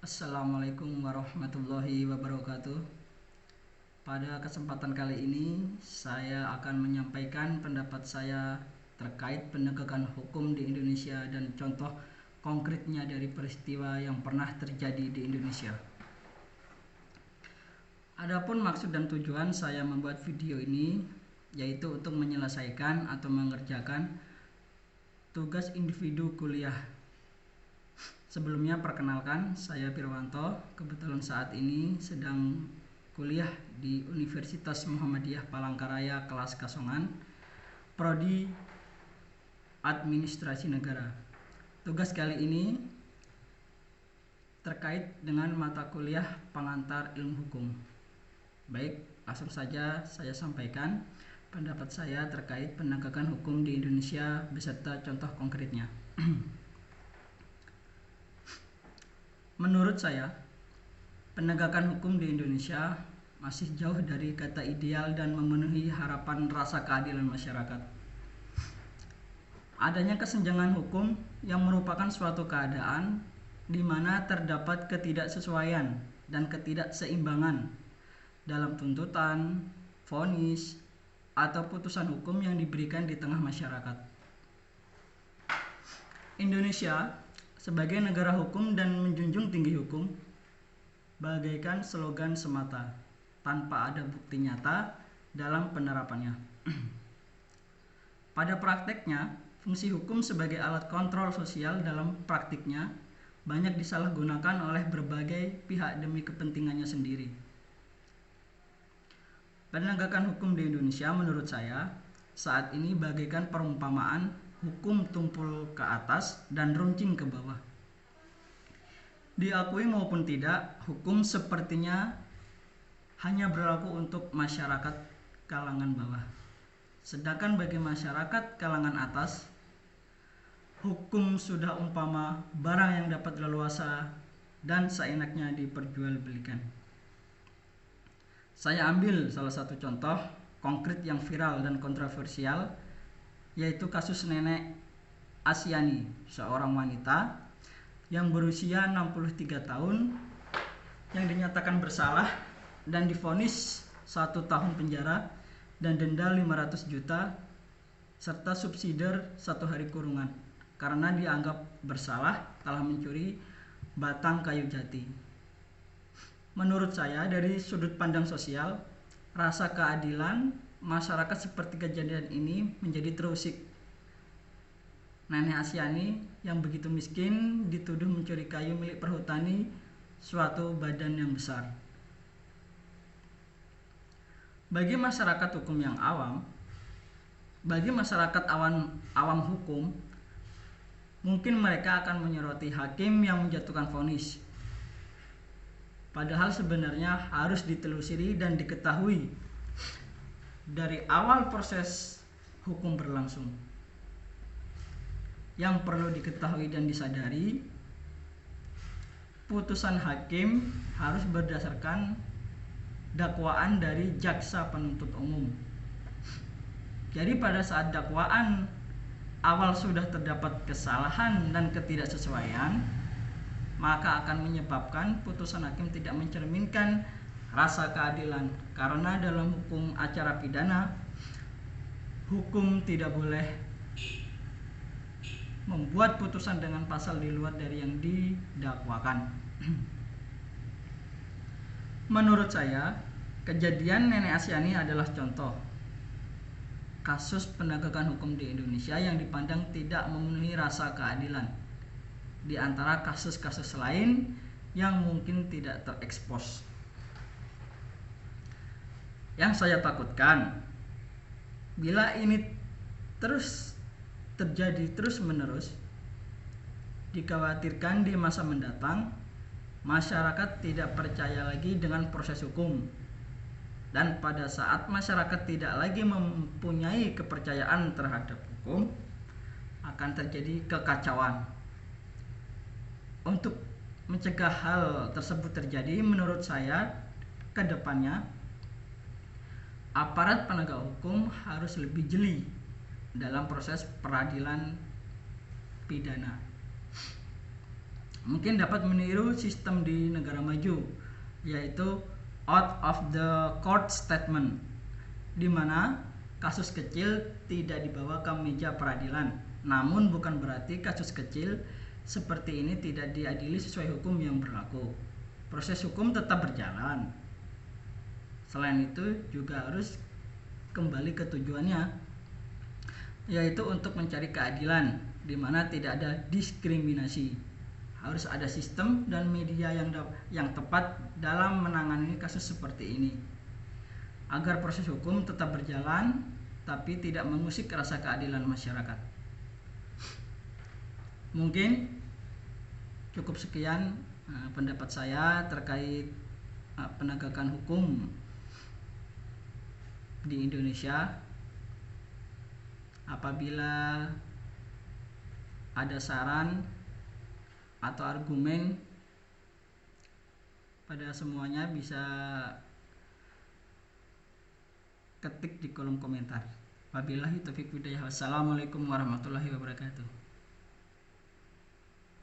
Assalamualaikum warahmatullahi wabarakatuh. Pada kesempatan kali ini, saya akan menyampaikan pendapat saya terkait penegakan hukum di Indonesia dan contoh konkretnya dari peristiwa yang pernah terjadi di Indonesia. Adapun maksud dan tujuan saya membuat video ini yaitu untuk menyelesaikan atau mengerjakan tugas individu kuliah. Sebelumnya perkenalkan, saya Pirwanto. Kebetulan saat ini sedang kuliah di Universitas Muhammadiyah Palangkaraya kelas Kasongan, Prodi Administrasi Negara. Tugas kali ini terkait dengan mata kuliah pengantar ilmu hukum. Baik, langsung saja saya sampaikan pendapat saya terkait penegakan hukum di Indonesia beserta contoh konkretnya. Menurut saya, penegakan hukum di Indonesia masih jauh dari kata ideal dan memenuhi harapan rasa keadilan masyarakat. Adanya kesenjangan hukum yang merupakan suatu keadaan di mana terdapat ketidaksesuaian dan ketidakseimbangan dalam tuntutan, vonis, atau putusan hukum yang diberikan di tengah masyarakat. Indonesia sebagai negara hukum dan menjunjung tinggi hukum bagaikan slogan semata tanpa ada bukti nyata dalam penerapannya. Pada prakteknya, fungsi hukum sebagai alat kontrol sosial dalam praktiknya banyak disalahgunakan oleh berbagai pihak demi kepentingannya sendiri. Penegakan hukum di Indonesia menurut saya saat ini bagaikan perumpamaan hukum tumpul ke atas dan runcing ke bawah. Diakui maupun tidak, hukum sepertinya hanya berlaku untuk masyarakat kalangan bawah. Sedangkan bagi masyarakat kalangan atas, hukum sudah umpama barang yang dapat leluasa dan seenaknya diperjualbelikan. Saya ambil salah satu contoh konkret yang viral dan kontroversial, yaitu kasus nenek Asyani, seorang wanita yang berusia 63 tahun yang dinyatakan bersalah dan divonis 1 tahun penjara dan denda 500 juta serta subsidiar 1 hari kurungan karena dianggap bersalah telah mencuri batang kayu jati. Menurut saya, dari sudut pandang sosial, rasa keadilan masyarakat seperti kejadian ini menjadi terusik. Nenek Asyani yang begitu miskin dituduh mencuri kayu milik perhutani suatu badan yang besar. Bagi masyarakat hukum yang awam, bagi masyarakat awam hukum, mungkin mereka akan menyoroti hakim yang menjatuhkan vonis. Padahal sebenarnya harus ditelusuri dan diketahui dari awal proses hukum berlangsung. Yang perlu diketahui dan disadari, putusan hakim harus berdasarkan dakwaan dari jaksa penuntut umum. Jadi pada saat dakwaan awal sudah terdapat kesalahan dan ketidaksesuaian, maka akan menyebabkan putusan hakim tidak mencerminkan rasa keadilan, karena dalam hukum acara pidana, hukum tidak boleh membuat putusan dengan pasal di luar dari yang didakwakan. Menurut saya, kejadian nenek Asyani adalah contoh kasus penegakan hukum di Indonesia yang dipandang tidak memenuhi rasa keadilan di antara kasus-kasus lain yang mungkin tidak terekspos. Yang saya takutkan, bila ini terus terjadi terus-menerus, dikhawatirkan di masa mendatang masyarakat tidak percaya lagi dengan proses hukum, dan pada saat masyarakat tidak lagi mempunyai kepercayaan terhadap hukum, akan terjadi kekacauan. Untuk mencegah hal tersebut terjadi, menurut saya ke depannya aparat penegak hukum harus lebih jeli dalam proses peradilan pidana. mungkin dapat meniru sistem di negara maju, yaitu out of the court statement, di mana kasus kecil tidak dibawa ke meja peradilan. Namun bukan berarti kasus kecil seperti ini tidak diadili sesuai hukum yang berlaku. Proses hukum tetap berjalan. Selain itu juga harus kembali ke tujuannya, yaitu untuk mencari keadilan, di mana tidak ada diskriminasi. Harus ada sistem dan media yang tepat dalam menangani kasus seperti ini, agar proses hukum tetap berjalan tapi tidak mengusik rasa keadilan masyarakat. Mungkin cukup sekian pendapat saya terkait penegakan hukum di Indonesia. Apabila ada saran atau argumen pada semuanya, bisa ketik di kolom komentar. Wabillahi taufiq hidayah. Wassalamualaikum warahmatullahi wabarakatuh.